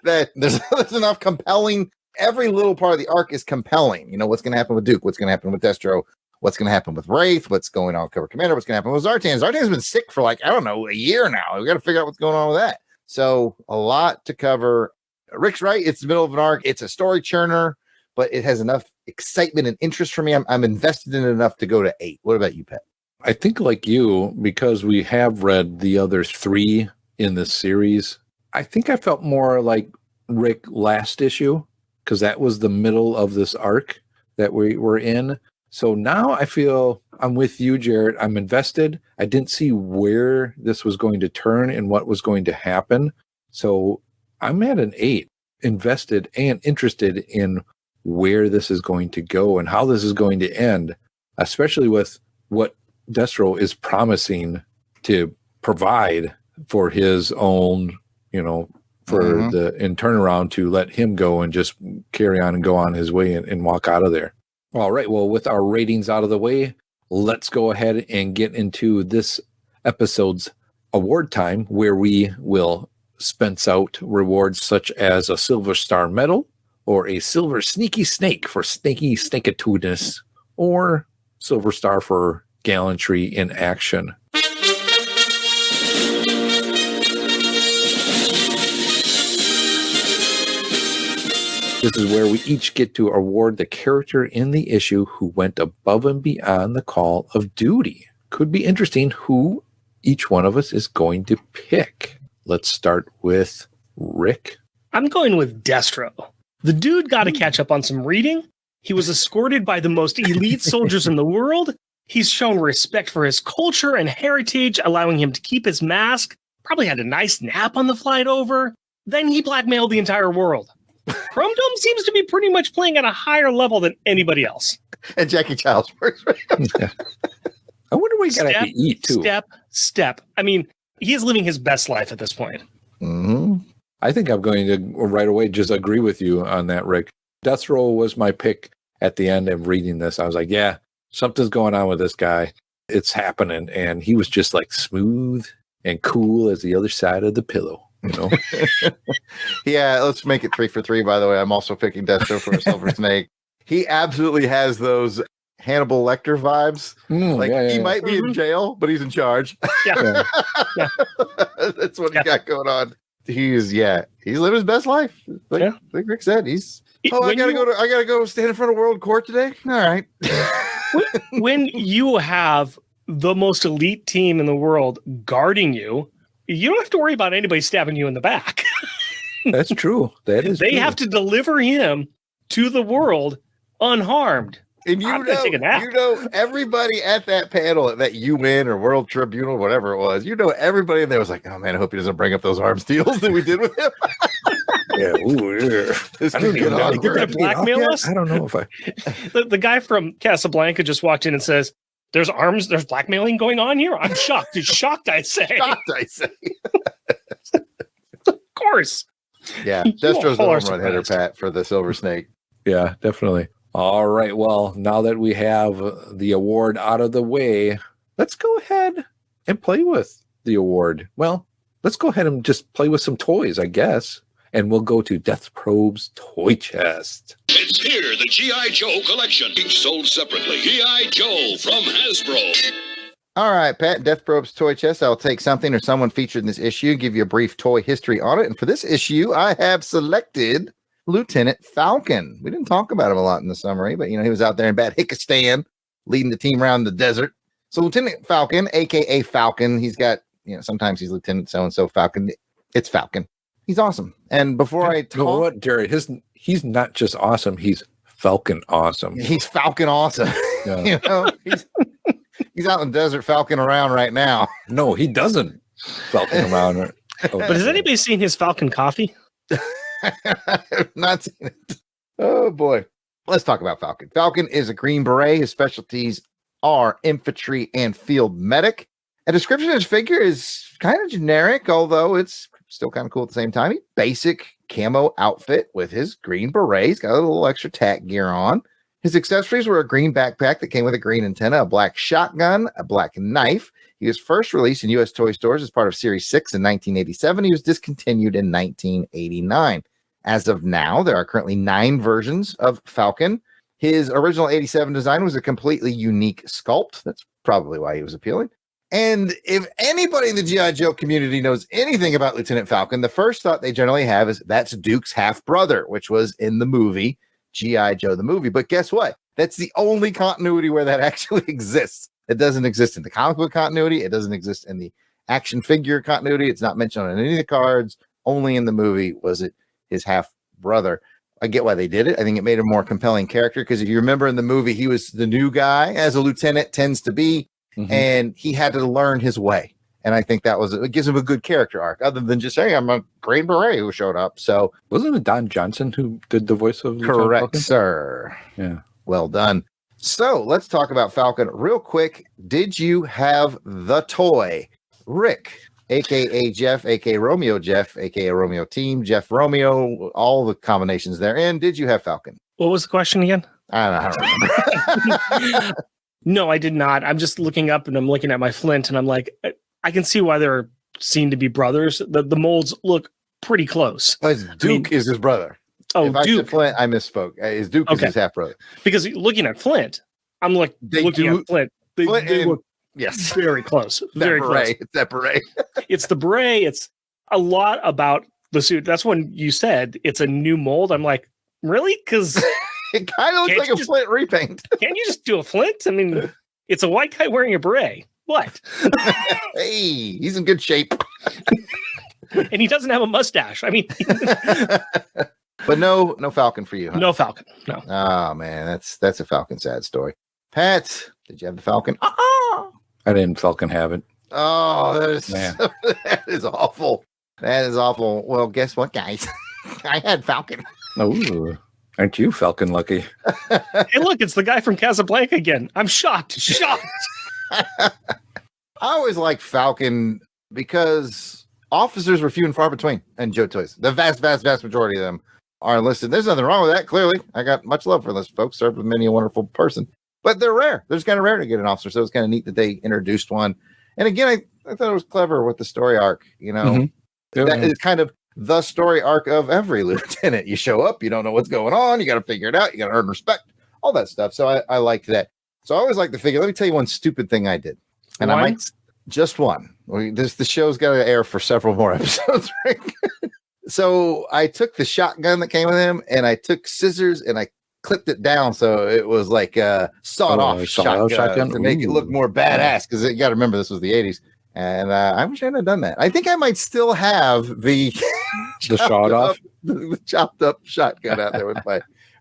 There's enough compelling. Every little part of the arc is compelling. You know, what's going to happen with Duke? What's going to happen with Destro? What's going to happen with Wraith? What's going on with Cover Commander? What's going to happen with Zartan? Zartan's been sick for like, I don't know, a year now. We got to figure out what's going on with that. So a lot to cover. Rick's right. It's the middle of an arc. It's a story churner, but it has enough excitement and interest for me. I'm invested in it enough to go to 8. What about you, Pat? I think like you, because we have read the other 3 in this series, I think I felt more like Rick last issue, because that was the middle of this arc that we were in. So now I feel I'm with you, Jared. I'm invested. I didn't see where this was going to turn and what was going to happen. So I'm at an 8, invested and interested in where this is going to go and how this is going to end, especially with what Destro is promising to provide for his own, for the in turnaround to let him go and just carry on and go on his way and walk out of there. All right. Well, with our ratings out of the way, let's go ahead and get into this episode's award time, where we will dispense out rewards such as a Silver Star Medal or a Silver Sneaky Snake for snaky snakatudinous, or Silver Star for gallantry in action. This is where we each get to award the character in the issue who went above and beyond the call of duty. Could be interesting who each one of us is going to pick. Let's start with Rick. I'm going with Destro. The dude got to catch up on some reading. He was escorted by the most elite soldiers in the world. He's shown respect for his culture and heritage, allowing him to keep his mask. Probably had a nice nap on the flight over. Then he blackmailed the entire world. Chrome Dome seems to be pretty much playing at a higher level than anybody else. And Jackie Child's first. Yeah. I wonder what he got to eat, too. Step. I mean, he is living his best life at this point. Mm-hmm. I think I'm going to right away just agree with you on that, Rick. Destro was my pick at the end of reading this. I was like, yeah, something's going on with this guy. It's happening. And he was just like smooth and cool as the other side of the pillow. Yeah, let's make it 3 for 3, by the way. I'm also picking Destro for a Silver Snake. He absolutely has those Hannibal Lecter vibes. He might be in jail, but he's in charge. Yeah. That's what he got going on. He's living his best life. Like Rick said, I gotta go stand in front of world court today. All right. When you have the most elite team in the world guarding you, you don't have to worry about anybody stabbing you in the back. That's true. That is They have to deliver him to the world unharmed. And everybody at that panel at that UN or World Tribunal, whatever it was, everybody in there was like, oh man, I hope he doesn't bring up those arms deals that we did with him. Yeah. This could get You're going to blackmail us? I don't know if the guy from Casablanca just walked in and says, there's blackmailing going on here? I'm shocked. It's shocked, I say. Of course. Yeah, Destro's the home run hitter, Pat, for the Silver Snake. Yeah, definitely. All right. Well, now that we have the award out of the way, let's go ahead and play with the award. Well, let's go ahead and just play with some toys, I guess. And we'll go to Death Probe's toy chest. It's here, the G.I Joe collection, each sold separately. G.I Joe from Hasbro. All right, Pat, Death Probe's toy chest. I'll take something or someone featured in this issue, give you a brief toy history on it. And for this issue, I have selected Lieutenant Falcon. We didn't talk about him a lot in the summary, but he was out there in Bad Hickistan, leading the team around the desert. So Lieutenant Falcon, aka Falcon, he's got, sometimes he's Lieutenant so-and-so Falcon. It's Falcon. He's awesome. And before I talk, you know what, Jerry, he's not just awesome, he's Falcon awesome. He's Falcon awesome. Yeah. He's out in the desert falcon around right now. No, he doesn't falcon around. But has anybody seen his Falcon coffee? Not seen it. Oh boy. Let's talk about Falcon. Falcon is a Green Beret. His specialties are infantry and field medic. A description of his figure is kind of generic, although it's still kind of cool at the same time. Basic camo outfit with his green beret. He's got a little extra tack gear on. His accessories were a green backpack that came with a green antenna, a black shotgun, a black knife. He was first released in U.S. toy stores as part of Series 6 in 1987. He was discontinued in 1989. As of now, there are currently 9 versions of Falcon. His original 87 design was a completely unique sculpt. That's probably why he was appealing. And if anybody in the G.I. Joe community knows anything about Lieutenant Falcon, the first thought they generally have is that's Duke's half-brother, which was in the movie G.I. Joe the movie. But guess what? That's the only continuity where that actually exists. It doesn't exist in the comic book continuity. It doesn't exist in the action figure continuity. It's not mentioned on any of the cards. Only in the movie was it his half-brother. I get why they did it. I think it made a more compelling character because if you remember in the movie, he was the new guy, as a lieutenant tends to be, and he had to learn his way. And I think it gives him a good character arc, other than just saying, I'm a Green Beret who showed up. So wasn't it Don Johnson who did the voice of Lieutenant correct, Falcon? sir. Yeah. Well done. So let's talk about Falcon real quick. Did you have the toy? Rick, a.k.a. Jeff, a.k.a. Romeo Jeff, a.k.a. Romeo Team, Jeff Romeo, all the combinations therein. Did you have Falcon? What was the question again? I don't remember. No, I did not. I'm just looking up and I'm looking at my Flint and I'm like, I can see why they're seen to be brothers. The molds look pretty close. Duke is his brother. Oh, if I Duke. said Flint, I misspoke. His Duke is his half brother. Because looking at Flint, I'm looking at Flint. They look yes, very close. Very close. It's that beret. It's the beret. It's a lot about the suit. That's when you said it's a new mold. I'm like, really? Because it kind of looks like a Flint repaint. Can't you just do a Flint? I mean, it's a white guy wearing a beret. What? Hey, he's in good shape. And he doesn't have a mustache. I mean, but no Falcon for you. Huh? No Falcon. No. Oh man, that's a Falcon sad story. Pat, did you have the Falcon? I didn't Falcon have it. Oh, that is awful. That is awful. Well, guess what, guys? I had Falcon. Oh, aren't you Falcon lucky? Hey, look, it's the guy from Casablanca again. I'm shocked. I always liked Falcon because officers were few and far between in Joe Toys. The vast majority of them are enlisted. There's nothing wrong with that, clearly. I got much love for enlisted folks. Served with many a wonderful person. But they're rare. They're kind of rare to get an officer, so it's kind of neat that they introduced one. And again, I thought it was clever with the story arc. You know, that is kind of the story arc of every lieutenant. You show up, you don't know what's going on, you got to figure it out, you got to earn respect, all that stuff. So I liked that. So I always like to figure. Let me tell you one stupid thing I did, and I might just one. The show's got to air for several more episodes, right? So I took the shotgun that came with him, and I took scissors and I clipped it down so it was like a sawed-off shotgun to make it look more badass. Because you got to remember, this was the 80s, and I wish I had done that. I think I might still have the the chopped up shotgun out there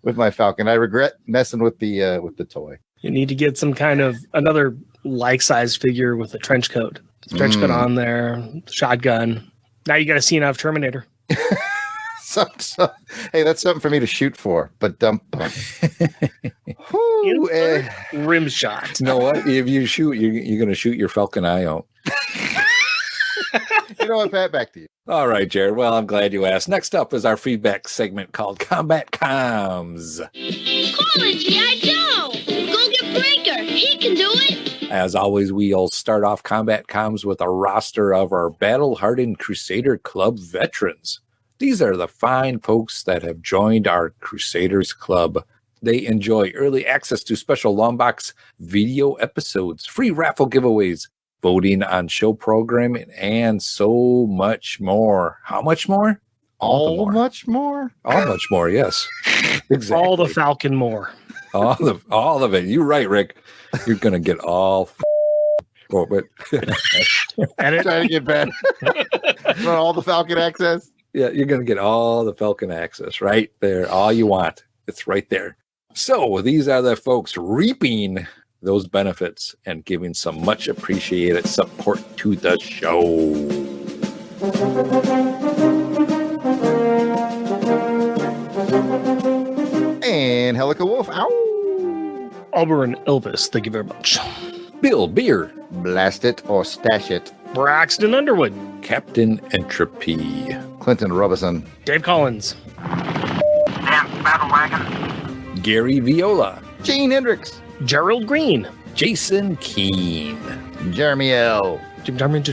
with my Falcon. I regret messing with the toy. You need to get some kind of another like-size figure with a trench coat. Trench coat on there, shotgun. Now you got a scene out of Terminator. Hey, that's something for me to shoot for, but dump. Rim shot. You know what? If you shoot, you're going to shoot your Falcon eye out. You know what, Pat? Back to you. All right, Jared. Well, I'm glad you asked. Next up is our feedback segment called Combat Comms. Call it G.I. Joe. Go get Breaker. He can do it. As always, we'll start off Combat Comms with a roster of our battle-hardened Crusader Club veterans. These are the fine folks that have joined our Crusaders Club. They enjoy early access to special LONGBOX video episodes, free raffle giveaways, voting on show programming, and so much more. How much more? Much more? All much more, yes. Exactly. All the Falcon more. All of it. You're right, Rick. You're going to get all but trying to get back. All the Falcon access? Yeah, you're going to get all the Falcon access right there. All you want. It's right there. So these are the folks reaping those benefits and giving some much appreciated support to the show. And Helica Wolf. Ow. Auburn Elvis, thank you very much. Bill Beer. Blast it or stash it. Braxton Underwood. Captain Entropy. Clinton Robison, Dave Collins, Gary Viola, Gene Hendricks, Gerald Green, Jason Keene, Jeremy L., Jim Jarman, I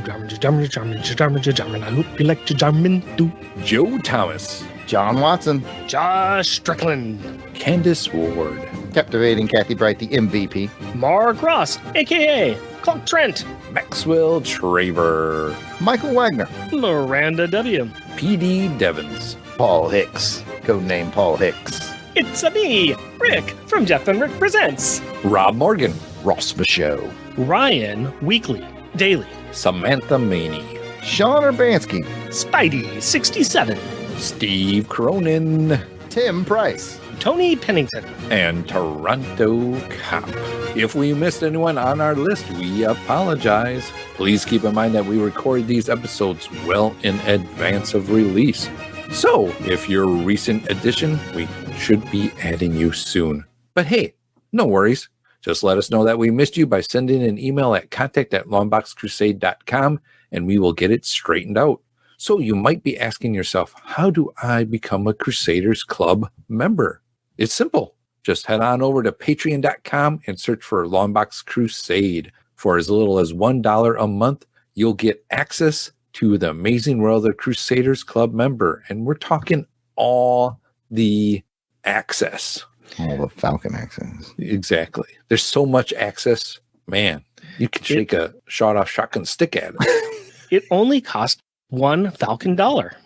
hope you like Jim Jarman too. Joe Thomas, John Watson, Josh Strickland, Candace Ward, Captivating Kathy Bright, the MVP, Mark Ross, aka Clark Trent, Maxwell Traver, Michael Wagner, Miranda W. PD Devons, Paul Hicks, codename Paul Hicks, It's a me, Rick from Jeff and Rick Presents, Rob Morgan, Ross Michaud, Ryan Weekly, Daily, Samantha Maney, Sean Urbanski, Spidey 67, Steve Cronin, Tim Price, Tony Pennington, and Toronto Cop. If we missed anyone on our list, we apologize. Please keep in mind that we record these episodes well in advance of release. So, if you're a recent addition, we should be adding you soon. But hey, no worries. Just let us know that we missed you by sending an email at contact@longboxcrusade.com and we will get it straightened out. So you might be asking yourself, how do I become a Crusaders Club member? It's simple. Just head on over to patreon.com and search for Longbox Crusade. For as little as $1 a month, you'll get access to the amazing world of Crusaders Club member. And we're talking all the access. all the Falcon accents. Exactly. There's so much access. Man, you can shake a shot-off shotgun stick at it. It only cost $1 Falcon dollar.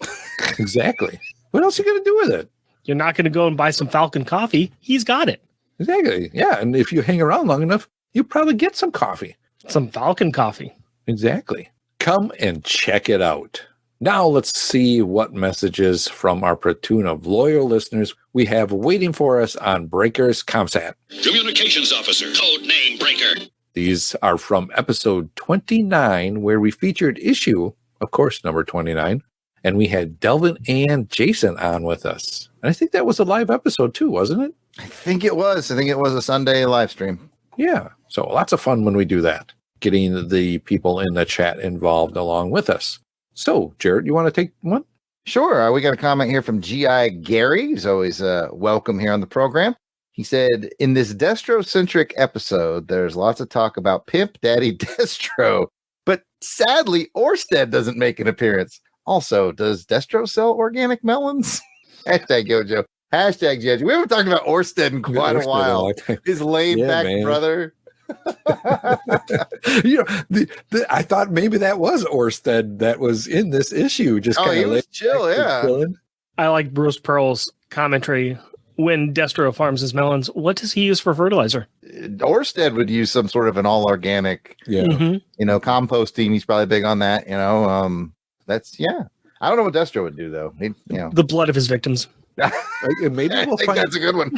Exactly. What else are you going to do with it? You're not going to go and buy some Falcon coffee. He's got it. Exactly. Yeah. And if you hang around long enough, you'll probably get some coffee. Some Falcon coffee. Exactly. Come and check it out. Now let's see what messages from our platoon of loyal listeners we have waiting for us on Breaker's ComSat. Communications Officer, codename Breaker. These are from episode 29, where we featured issue, of course, number 29, and we had Delvin and Jason on with us. And I think that was a live episode too, wasn't it? I think it was. I think it was a Sunday live stream. Yeah. So lots of fun when we do that, getting the people in the chat involved along with us. So, Jared, you want to take one? Sure. We got a comment here from G.I. Gary. He's always welcome here on the program. He said, in this Destro-centric episode, there's lots of talk about Pimp Daddy Destro, but sadly, Orsted doesn't make an appearance. Also, does Destro sell organic melons? Hashtag Gojo. Hashtag Judge. We haven't talked about Orsted in quite a while. His laid back brother. You know, I thought maybe that was Orsted that was in this issue. Just he was chill, yeah. Chilling. I like Bruce Pearl's commentary. When Destro farms his melons, what does he use for fertilizer? Orsted would use some sort of an all organic, composting. He's probably big on that. That's I don't know what Destro would do though. The blood of his victims. Maybe I think that's a good one.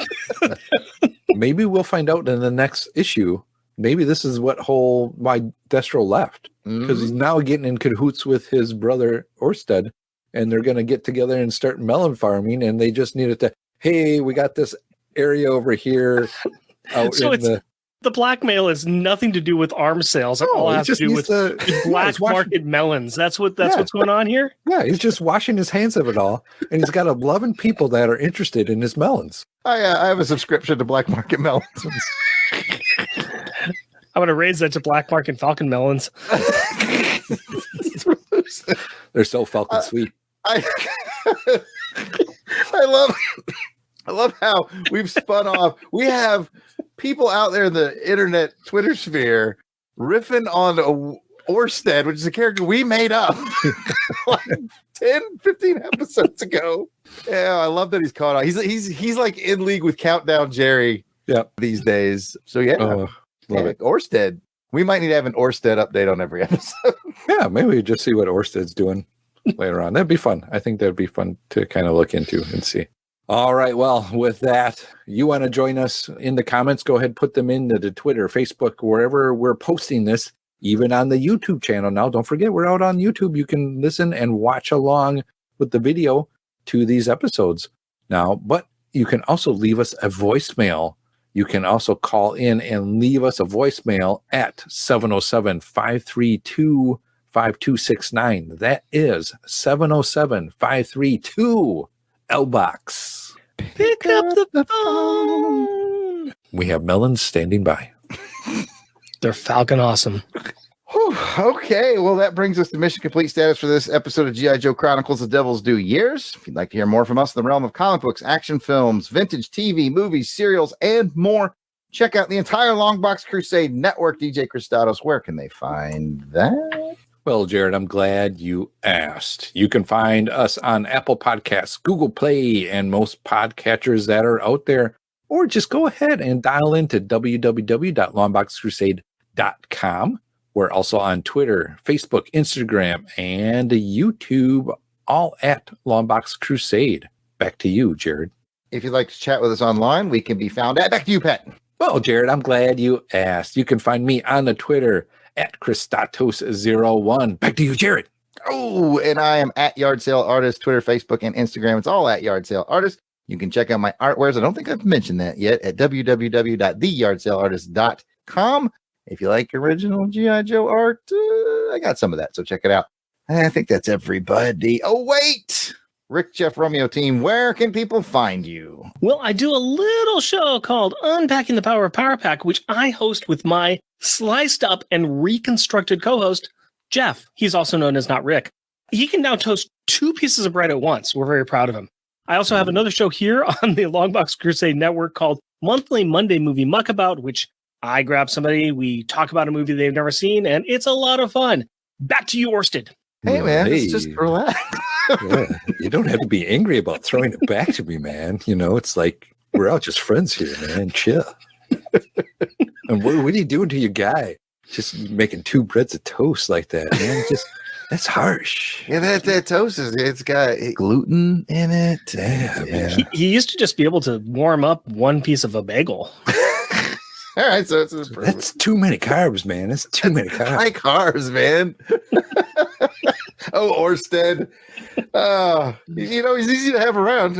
Maybe we'll find out in the next issue. Maybe this is why Destro left, because he's now getting in cahoots with his brother Orsted, and they're going to get together and start melon farming. And they just needed to, hey, we got this area over here. The blackmail has nothing to do with arms sales. It all has to do with black market melons. That's what's going on here. Yeah, he's just washing his hands of it all, and he's got 11 people that are interested in his melons. I have a subscription to black market melons. I'm going to raise that to black market Falcon melons. They're so Falcon sweet. I love how we've spun off. We have people out there in the internet Twitter sphere riffing on Orsted, which is a character we made up like 10, 15 episodes ago. Yeah, I love that he's caught on. He's like in league with Countdown Jerry these days. So love it. Orsted. We might need to have an Orsted update on every episode. Yeah, maybe we just see what Orsted's doing later on. That'd be fun. I think that'd be fun to kind of look into and see. All right. Well, with that, you want to join us in the comments, go ahead, put them into the Twitter, Facebook, wherever we're posting this, even on the YouTube channel. Now, don't forget, we're out on YouTube. You can listen and watch along with the video to these episodes now, but you can also leave us a voicemail. You can also call in and leave us a voicemail at 707-532-5373. 707-5269. That is 707-532-LBOX. Pick up the phone. We have melons standing by. They're Falcon awesome. Whew, okay, well, that brings us to mission complete status for this episode of G.I. Joe Chronicles: The Devil's Due Years. If you'd like to hear more from us in the realm of comic books, action films, vintage TV, movies, serials, and more, check out the entire Longbox Crusade Network. DJ Kristatos, where can they find that? Well, Jared, I'm glad you asked. You can find us on Apple Podcasts, Google Play, and most podcatchers that are out there. Or just go ahead and dial into www.longboxcrusade.com. We're also on Twitter, Facebook, Instagram, and YouTube, all at Longbox Crusade. Back to you, Jared. If you'd like to chat with us online, we can be found at... Back to you, Pat. Well, Jared, I'm glad you asked. You can find me on the Twitter at Kristatos01. Back to you, Jared. Oh, and I am at Yard Sale Artist, Twitter, Facebook, and Instagram. It's all at Yard Sale Artist. You can check out my artwares. I don't think I've mentioned that yet at www.theyardsaleartist.com. If you like original G.I. Joe art, I got some of that, so check it out. I think that's everybody. Oh, wait! Rick Jeff Romeo Team, where can people find you? Well, I do a little show called Unpacking the Power of Power Pack, which I host with my sliced up and reconstructed co-host, Jeff. He's also known as Not Rick. He can now toast 2 pieces of bread at once. We're very proud of him. I also have another show here on the Longbox Crusade Network called Monthly Monday Movie Muckabout, which I grab somebody, we talk about a movie they've never seen, and it's a lot of fun. Back to you, Orsted. Hey, man, Hey. it's just relax. Yeah, you don't have to be angry about throwing it back to me, man. You know, it's like we're all just friends here, man. Chill. And what are you doing to your guy? Just making 2 breads of toast like that, man. Just that's harsh. Yeah, that toast it's got gluten in it. Yeah, man. He used to just be able to warm up 1 piece of a bagel. All right, so it's That's too many carbs, man. That's too many carbs. high carbs, man. Oh, Orsted. You know, he's easy to have around.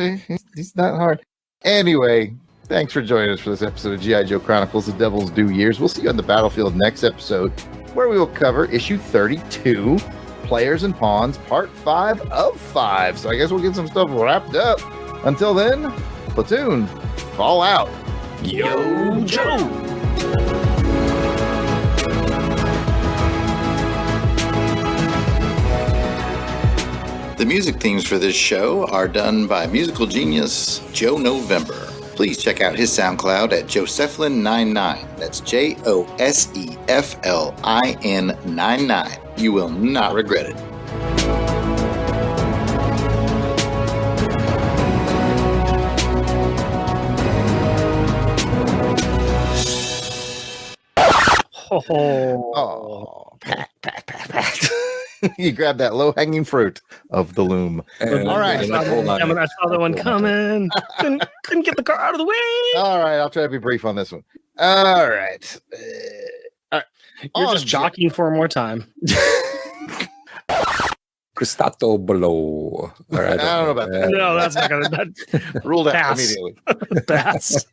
He's not hard. Anyway, thanks for joining us for this episode of G.I. Joe Chronicles: The Devil's Due Years. We'll see you on the battlefield next episode, where we will cover issue 32, Players and Pawns, part 5 of 5. So I guess we'll get some stuff wrapped up. Until then, platoon, fall out. Yo, Joe. The music themes for this show are done by musical genius Joe November. Please check out his SoundCloud at Josephline99. That's Josephlin 99. You will not regret it. Oh, pat. You grab that low-hanging fruit of the loom. And- All right. and hold on. I saw the one coming. Couldn't get the car out of the way. All right, I'll try to be brief on this one. All right. You're just jockeying for more time. Kristato below. All right, I don't know about that. No, that's not gonna Ruled out Pass. immediately. pass.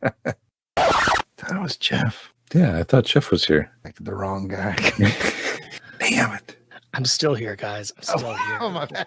That was Jeff. Yeah, I thought Jeff was here. Back the wrong guy. Damn it. I'm still here, guys. I'm still here. Oh, my bad.